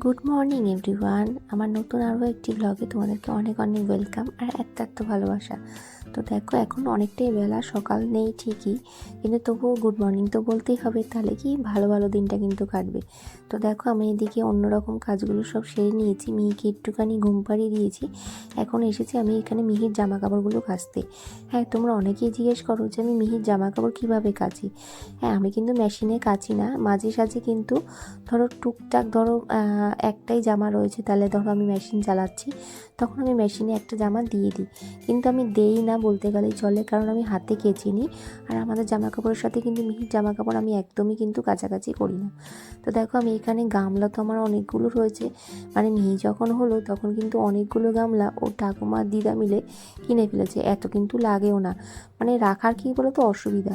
Good morning everyone. আমার নতুন আরও একটি ব্লগে তোমাদেরকে অনেক অনেক ওয়েলকাম আর এত ভালোবাসা। তো দেখো, এখন অনেকটাই বেলা, সকাল নেই ঠিকই, কিন্তু তবুও গুড মর্নিং তো বলতেই হবে, তাহলে কি ভালো ভালো দিনটা কিন্তু কাটবে। তো দেখো, আমি এদিকে অন্যরকম কাজগুলো সব সেরে নিয়েছি, মিহিকে একটুখানি ঘুম পাড়িয়ে দিয়েছি। এখন এসেছি আমি এখানে মিহির জামা কাপড়গুলো কাচতে। হ্যাঁ, তোমরা অনেকেই জিজ্ঞেস করো যে আমি মিহির জামা কাপড় কীভাবে কাচি। হ্যাঁ, আমি কিন্তু মেশিনে কাচি না, মাঝে সাঝে কিন্তু ধরো টুকটাক একটাই জামা রয়েছে, তাহলে ধরো আমি মেশিন চালাচ্ছি, তখন আমি মেশিনে একটা জামা দিয়ে দিই। কিন্তু আমি দেই না বলতে গেলেই চলে, কারণ আমি হাতে কেচে নিই। আর আমাদের জামা কাপড়ের সাথে কিন্তু মিহির জামা কাপড় আমি একদমই কিন্তু কাছাকাছি করি না। তো দেখো, আমি এখানে গামলা তো আমার অনেকগুলো রয়েছে, মানে মিহি যখন হলো তখন কিন্তু অনেকগুলো গামলা ও ঠাকুমা দিদা মিলে কিনে ফেলেছে। এত কিন্তু লাগেও না, মানে রাখার কী বলো তো অসুবিধা,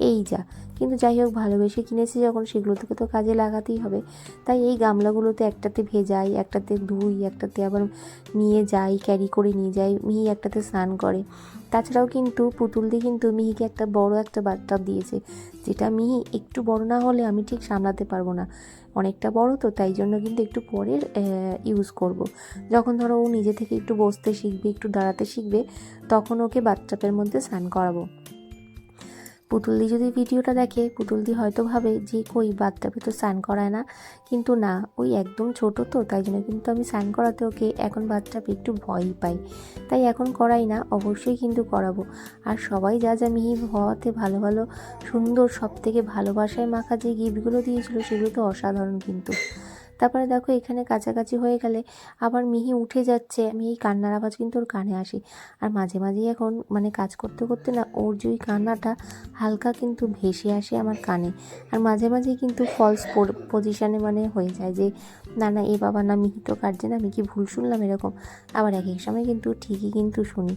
এই যা। কিন্তু যাই হোক, ভালোবেসে কিনেছি যখন, সেগুলো থেকে তো কাজে লাগাতেই হবে। তাই এই গামলাগুলোতে একটাতে ভেজাই, একটাতে ধুই, একটাতে আবার নিয়ে যাই, ক্যারি করে নিয়ে যাই। মিহি একটাতে স্নান করে। তাছাড়াও কিন্তু পুতুল দিয়ে কিন্তু মিহিকে একটা বড় একটা বাথটাব দিয়েছে, যেটা মিহি একটু বড় না হলে আমি ঠিক সামলাতে পারবো না। অনেকটা বড় তো, তাই জন্য কিন্তু একটু পরে ইউজ করব। যখন ধরো ও নিজে থেকে একটু বসতে শিখবে, একটু দাঁড়াতে শিখবে, তখন ওকে বাথটাবের মধ্যে স্নান করাবো। পুতুলদি যদি ভিডিওটা দেখে, পুতুলদি হয়তো ভাবে যে কই বাচ্চাকে তো স্নান করায় না, কিন্তু না, ওই একদম ছোট তো, তাই জন্য কিন্তু আমি স্নান করাতে ওকে এখন বাচ্চাকে একটু ভয়ই পাই, তাই এখন করাই না। অবশ্যই কিন্তু করাবো। আর সবাই যা যা মিহি হওয়াতে ভালো ভালো সুন্দর সব থেকে ভালোবাসায় মাখা যে গিফটগুলো দিয়েছিল, সেগুলো তো অসাধারণ কিন্তু। তারপরে দেখো, এখানে কাছাকাছি হয়ে গেলে আবার মিহি উঠে যাচ্ছে, আমি এই কান্নার আওয়াজ কিন্তু ওর কানে আসি। আর মাঝে মাঝেই এখন মানে কাজ করতে করতে না, ওর যে ওই কান্নাটা হালকা কিন্তু ভেসে আসে আমার কানে। আর মাঝে মাঝেই কিন্তু ফলস পজিশানে মানে হয়ে যায় যে না না, এ বাবা না, মিহি তো কাটছে না, আমি কি ভুল শুনলাম এরকম। আবার এক এক সময় কিন্তু ঠিকই কিন্তু শুনি।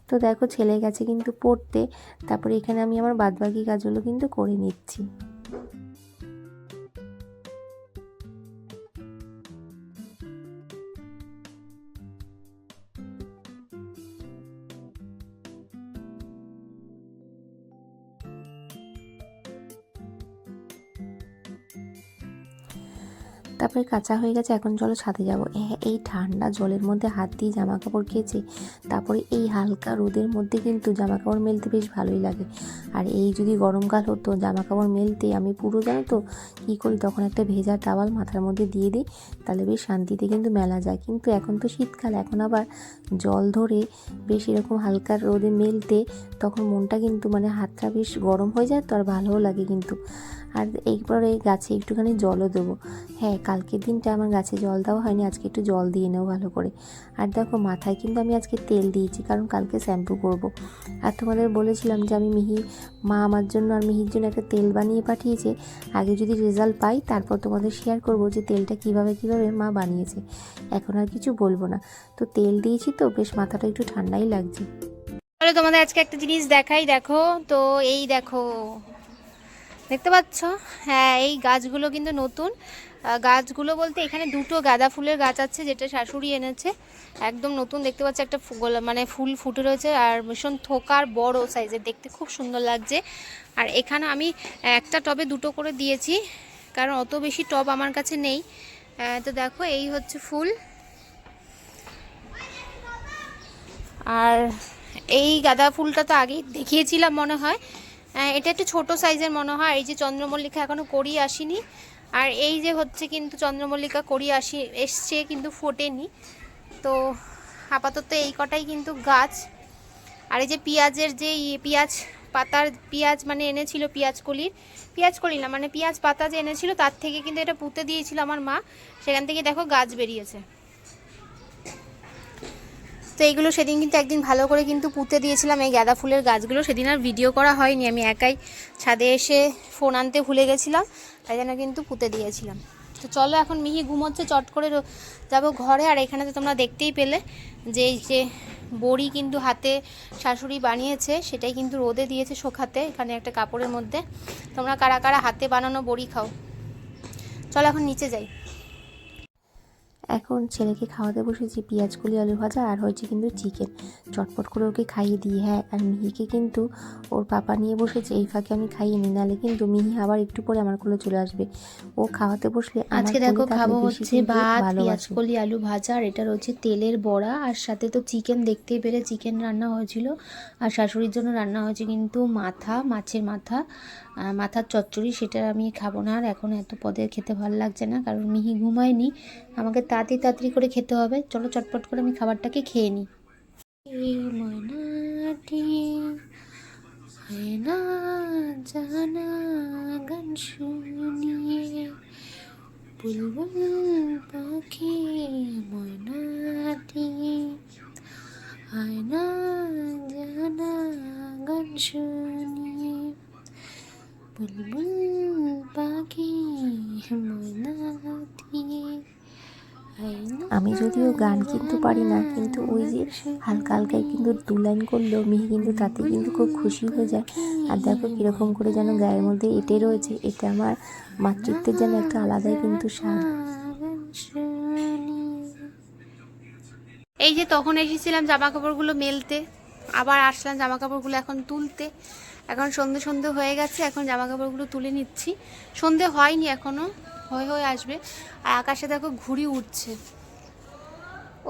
তো দেখো, ছেলে গেছে কিন্তু পড়তে। তারপরে এখানে আমি আমার বাদবাকি কাজগুলো কিন্তু করে নিচ্ছি। তারপরে কাঁচা হয়ে গেছে, এখন চলো ছাদে যাবো। হ্যাঁ, এই ঠান্ডা জলের মধ্যে হাত দিয়ে জামা কাপড় কেচে তারপরে এই হালকা রোদের মধ্যে কিন্তু জামা কাপড় মেলতে বেশ ভালোই লাগে। আর এই যদি গরমকাল হতো, জামা কাপড় মেলতে আমি পুরো, জানো তো কী করি, তখন একটা ভেজা টাওয়াল মাথার মধ্যে দিয়ে দিই, তাহলে বেশ শান্তিতে কিন্তু মেলা যায়। কিন্তু এখন তো শীতকাল, এখন আবার জল ধরে বেশ এরকম হালকা রোদে মেলতে তখন মনটা কিন্তু মানে হাতটা বেশ গরম হয়ে যায়, তো আর ভালোও লাগে কিন্তু। আর এইবারে গাছে একটুখানি জলও দেবো। হ্যাঁ, কালকের দিনটা আমার গাছে জল দেওয়া হয়নি, আজকে একটু জল দিয়ে নেও ভালো করে। আর দেখো, মাথায় কিন্তু আমি আজকে তেল দিয়েছি, কারণ কালকে শ্যাম্পু করব। আর তোমাদের বলেছিলাম যে আমি মা আমার জন্য আর মিহির জন্য একটা তেল বানিয়ে পাঠিয়েছে, আগে যদি রেজাল্ট পাই তারপর তোমাদের শেয়ার করব যে তেলটা কিভাবে মা বানিয়েছে। এখন আর কিছু বলবো না। তো তেল দিয়েছি, তো বেশ মাথাটা একটু ঠান্ডাই লাগছে। তাহলে তোমাদের আজকে একটা জিনিস দেখাই, দেখো তো, এই দেখো, দেখতে পাচ্ছ? হ্যাঁ, এই গাছগুলো কিন্তু নতুন গাছগুলো বলতে এখানে দুটো গাঁদা ফুলের গাছ আছে, যেটা শাশুড়ি এনেছে, একদম নতুন। দেখতে পাচ্ছ একটা মানে ফুল ফুটে রয়েছে, আর ভীষণ থোকার বড় সাইজের, দেখতে খুব সুন্দর লাগছে। আর এখানে আমি একটা টবে দুটো করে দিয়েছি, কারণ অত বেশি টব আমার কাছে নেই। তো দেখো, এই হচ্ছে ফুল। আর এই গাঁদা ফুলটা তো আগেই দেখিয়েছিলাম মনে হয়, এটা একটু ছোট সাইজের মনে হয়। এই যে চন্দ্রমল্লিকা এখনও কড়ি আসেনি, আর এই যে হচ্ছে কিন্তু চন্দ্রমল্লিকা কড়ি এসছে কিন্তু ফোটেনি। তো আপাতত এই কটাই কিন্তু গাছ। আর এই যে পেঁয়াজের যে পেঁয়াজ পাতার পেঁয়াজ মানে এনেছিল, পেঁয়াজ কলি না, মানে পেঁয়াজ পাতা যে এনেছিল, তার থেকে কিন্তু এটা পুঁতে দিয়েছিল আমার মা, সেখান থেকে দেখো গাছ বেরিয়েছে। তো এইগুলো সেদিন কিন্তু একদিন ভালো করে কিন্তু পুঁতে দিয়েছিলাম, এই গাঁদা ফুলের গাছগুলো। সেদিন আর ভিডিও করা হয়নি, আমি একাই ছাদে এসে ফোন আনতে ভুলে গেছিলাম, তাই জন্য কিন্তু পুঁতে দিয়েছিলাম। তো চলো, এখন মিহি ঘুমোচ্ছে, চট করে যাবো ঘরে। আর এখানে তো তোমরা দেখতেই পেলে যে এই যে বড়ি কিন্তু হাতে শাশুড়ি বানিয়েছে, সেটাই কিন্তু রোদে দিয়েছে শুকাতে, এখানে একটা কাপড়ের মধ্যে। তোমরা কারা কারা হাতে বানানো বড়ি খাও? চলো এখন নিচে যাই। এখন ছেলেকে খাওয়াতে বসেছি পেঁয়াজ কলি আলু ভাজা আর হয়েছে কিন্তু চিকেন। চটপট করে ওকে খাইয়ে দিই। হ্যাঁ, আর মিহিকে কিন্তু ওর পাপা নিয়ে বসেছে, এই ফাঁকে আমি খাইয়ে নিই, নাহলে কিন্তু মিহি আবার একটু পরে আমার কোলে চলে আসবে। ও খাওয়াতে বসলে আমার আজকে কোলে দেখো থাকলে খাবো বেশি হচ্ছে কিন্তু ভাত, পেঁয়াজ ভালোবাসে। কলি আলু ভাজা, আর এটা রয়েছে তেলের বড়া, আর সাথে তো চিকেন দেখতেই পেলে চিকেন রান্না হয়েছিল। আর শাশুড়ির জন্য রান্না হয়েছে কিন্তু মাথা, মাছের মাথা, মাথার চচ্চড়ি। সেটা আমি খাবো না, আর এখন এত পদের খেতে ভালো লাগছে না, কারণ মিহি ঘুমায়নি, আমাকে তাড়াতাড়ি তাড়াতাড়ি করে খেতে হবে। চলো চটপট করে আমি খাবারটাকে খেয়ে নিই। এই ময়নাটি না জানা গান শুনিয়ে, বুলবুল পাখি ময়নাটি আয়না জানা গান শুনিয়ে, বুলবুল পাখি ময়নাটি। আমি যদিও গান কিন্তু পারি না, কিন্তু ওই যে হালকা হালকায় কিন্তু 2 লাইন করলেও মিহি কিন্তু তাতে কিন্তু খুব খুশি হয়ে যায়। আর দেখো কীরকম করে যেন গায়ের মধ্যে এঁটে রয়েছে, এটা আমার মাতৃত্বের যেন একটা আলাদাই কিন্তু স্বাদ। এই যে তখন এসেছিলাম জামা কাপড়গুলো মেলতে, আবার আসলাম জামা কাপড়গুলো এখন তুলতে। এখন সন্ধে সন্ধে হয়ে গেছে, এখন জামা কাপড়গুলো তুলে নিচ্ছি। সন্ধে হয়নি এখনো, হয়ে হয়ে আসবে। আর আকাশে দেখো ঘুড়ি উঠছে,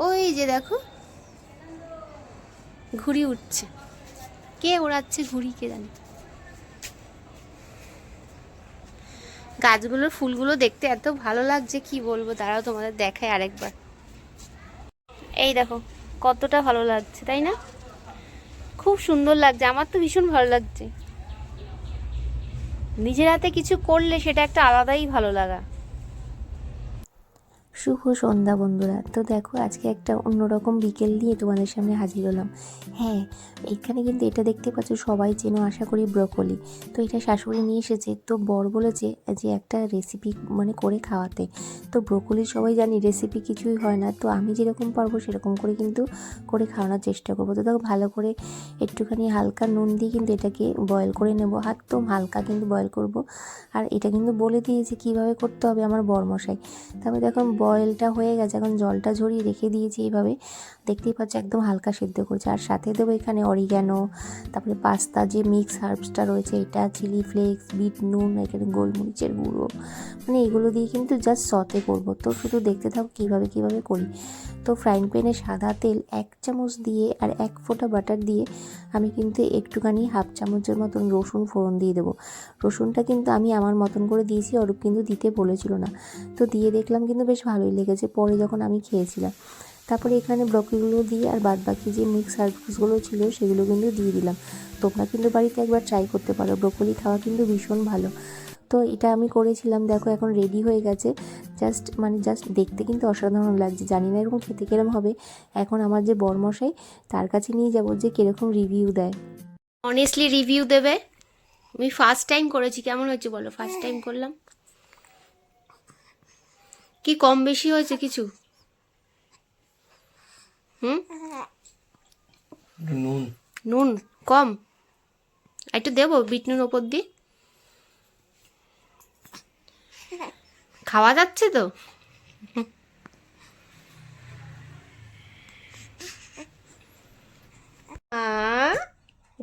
ওই যে দেখো ঘুড়ি উঠছে। কে ওড়াচ্ছে ঘুড়ি কে জানে। গাছগুলোর ফুলগুলো দেখতে এত ভালো লাগছে কি বলবো, দাঁড়াও তোমাদের দেখাই আরেকবার। এই দেখো কতটা ভালো লাগছে, তাই না? খুব সুন্দর লাগছে, আমার তো ভীষণ ভালো লাগছে। নিজের হাতে কিছু করলে সেটা একটা আলাদাই ভালো লাগা। শুভ সন্ধ্যা বন্ধুরা। তো দেখো আজকে একটা অন্যরকম বিকেল নিয়ে তোমাদের সামনে হাজির হলাম। হ্যাঁ, এখানে কিন্তু এটা দেখতে পাচ্ছ, সবাই চেনো আশা করি, ব্রকলি। তো এটা শাশুড়ি নিয়ে এসেছে, তো বর বলেছে যে একটা রেসিপি মানে করে খাওয়াতে। তো ব্রকলি সবাই জানি রেসিপি কিছুই হয় না, তো আমি যেরকম পারবো সেরকম করে কিন্তু করে খাওয়ানোর চেষ্টা করবো। তো দেখো ভালো করে একটুখানি হালকা নুন দিয়ে কিন্তু এটাকে বয়েল করে নেবো, একদম হালকা কিন্তু বয়েল করব। আর এটা কিন্তু বলে দিয়েছে কীভাবে করতে হবে আমার বরমশাই। তারপরে দেখো বয়েলটা হয়ে গেছে, এখন জলটা ঝরিয়ে রেখে দিয়েছি এইভাবে, দেখতেই পাচ্ছ একদম হালকা সিদ্ধ করছে। আর সাথে দেবো এখানে অরিগ্যানো, তারপরে পাস্তা যে মিক্স হার্বসটা রয়েছে এটা, চিলি ফ্লেক্স, বিট নুন, এখানে গোলমরিচের গুঁড়ো, মানে এগুলো দিয়ে কিন্তু জাস্ট সতে করবো। তো শুধু দেখতে থাকো কীভাবে করি। তো ফ্রাইং প্যানে সাদা তেল 1 চামচ দিয়ে আর 1 ফোঁটা বাটার দিয়ে আমি কিন্তু একটুখানি 1/2 চামচের মতন রসুন ফোড়ন দিয়ে দেবো। রসুনটা কিন্তু আমি আমার মতন করে দিয়েছি, অরূপ কিন্তু দিতে বলেছিল না। তো দিয়ে দেখলাম কিন্তু বেশ ভালোই লেগেছে পরে যখন আমি খেয়েছিলাম। তারপরে এখানে ব্রকলিগুলো দিয়ে আর বাদ বাকি যে মিক্স হার্বসগুলো ছিল সেগুলো কিন্তু দিয়ে দিলাম। তোমরা কিন্তু বাড়িতে একবার ট্রাই করতে পারো, ব্রকলি খাওয়া কিন্তু ভীষণ ভালো। তো এটা আমি করেছিলাম, দেখো এখন রেডি হয়ে গেছে। জাস্ট দেখতে কিন্তু অসাধারণ লাগছে, জানি না এরকম খেতে কিরম হবে। এখন আমার যে বরমশাই, তার কাছে নিয়ে যাবো যে কিরকম রিভিউ দেয়। অনেস্টলি রিভিউ দেবে। আমি ফার্স্ট টাইম করেছি, কেমন হয়েছে বলো? ফার্স্ট টাইম করলাম, কি কম বেশি হয়েছে কিছু? নুন নুন কম, একটু দেবো বিট নুন ওপর দিয়ে। খাওয়া যাচ্ছে তো?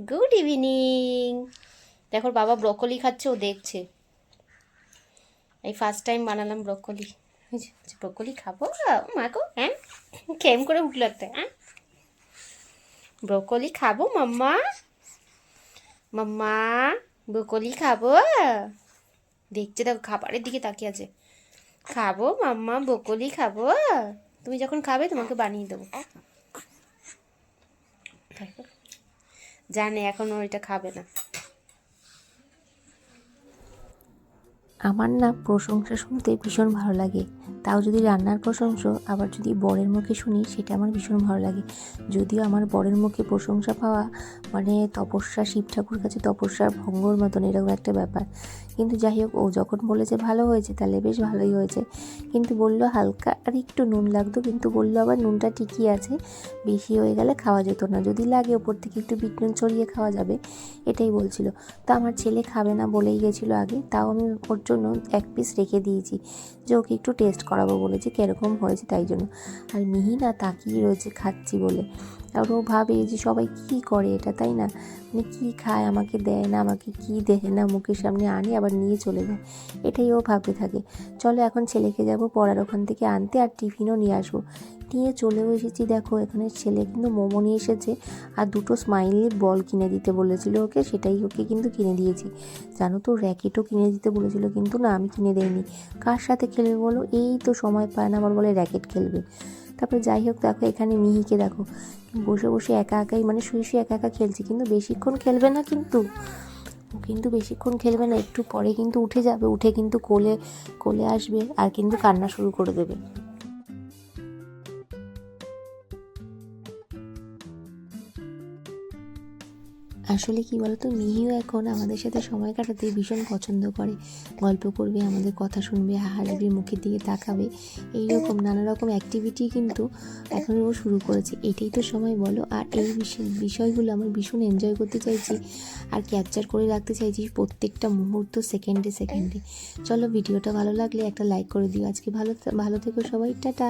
Good evening. দেখো বাবা ব্রকলি খাচ্ছে, ও দেখছে। এই ফার্স্ট টাইম বানালাম ব্রকলি। ব্রকলি খাবো মাগো, হ্যাঁ কেম করে উঠলো একটা, হ্যাঁ ব্রকলি খাবো মাম্মা, মাম্মা ব্রকলি খাবো। দেখছে দেখো, খাবারের দিকে তাকিয়ে আছে। খাবো মাম্মা ব্রকলি খাবো, তুমি যখন খাবে তোমাকে বানিয়ে দেবো। জানে এখন ও এটা খাবে না। আমার না প্রশংসা শুনতে ভীষণ ভালো লাগে, তাও যদি রান্নার প্রশংসা আবার যদি বরের মুখে শুনি সেটা আমার ভীষণ ভালো লাগে। যদিও আমার বরের মুখে প্রশংসা পাওয়া মানে তপস্যা, শিব ঠাকুর কাছে তপস্যার ভঙ্গর মতন এরকম একটা ব্যাপার। কিন্তু যাই হোক, ও যখন বলেছে ভালো হয়েছে তাহলে বেশ ভালোই হয়েছে। কিন্তু বললো হালকা আর একটু নুন লাগতো, কিন্তু বললো আবার নুনটা ঠিকই আছে, বেশি হয়ে গেলে খাওয়া যেত না, যদি লাগে ওপর থেকে একটু বিট নুন ছড়িয়ে খাওয়া যাবে, এটাই বলছিল। তো আমার ছেলে খাবে না বলেই গেছিলো আগে, তাও আমি ওর জন্য 1 পিস রেখে দিয়েছি যে ওকে একটু টেস্ট করাবো বলেছি কীরকম হয়েছে তাই জন্য। আর মিহি না তাকিয়ে রয়েছে খাচ্ছি বলে। আর ও ভাবে যে সবাই কি করে এটা, তাই না, মানে কী খায়, আমাকে দেয় না, আমাকে কি দেয় না, মুখের সামনে আনে আবার নিয়ে চলে যায়, এটাই ও ভাবতে থাকে। চলো এখন ছেলেকে যাব পড়ার ওখান থেকে আনতে, আর টিফিনও নিয়ে আসবো। নিয়ে চলেও এসেছি, দেখো এখানে ছেলে কিন্তু মোমো নিয়ে এসেছে আর দুটো স্মাইলি বল কিনে দিতে বলেছিল ওকে, সেটাই ওকে কিন্তু কিনে দিয়েছি। জানো তো র্যাকেটও কিনে দিতে বলেছিল, কিন্তু না আমি কিনে দেইনি। কার সাথে খেলবে বলো, এই তো সময় পায় না, আবার বলে র্যাকেট খেলবে। তারপরে যাই হোক, দেখো এখানে মিহিকে দেখো বসে বসে একা একাই মানে শুয়ে শুয়ে একা একা খেলছে, কিন্তু বেশিক্ষণ খেলবে না, কিন্তু ও কিন্তু বেশিক্ষণ খেলবে না, একটু পরে কিন্তু উঠে যাবে, উঠে কিন্তু কোলে কোলে আসবে আর কিন্তু কান্না শুরু করে দেবে। আসলে কি বলতো, মিহিও এখন আমাদের সাথে সময় কাটাতে ভীষণ পছন্দ করে, গল্প করবে, আমাদের কথা শুনবে, হাসবে, মুখের দিকে তাকাবে, এইরকম নানা রকম অ্যাক্টিভিটি কিন্তু এখন ও শুরু করেছে। এটাই তো সময় বলো। আর এই বিষয়গুলো আমার ভীষণ এনজয় করতে চাইছি আর ক্যাপচার করে রাখতে চাইছি প্রত্যেকটা মুহূর্ত, সেকেন্ডে সেকেন্ডে। চলো ভিডিওটা ভালো লাগলে একটা লাইক করে দিও। আজকে ভালো ভালো থেকো সবাই, টাটা।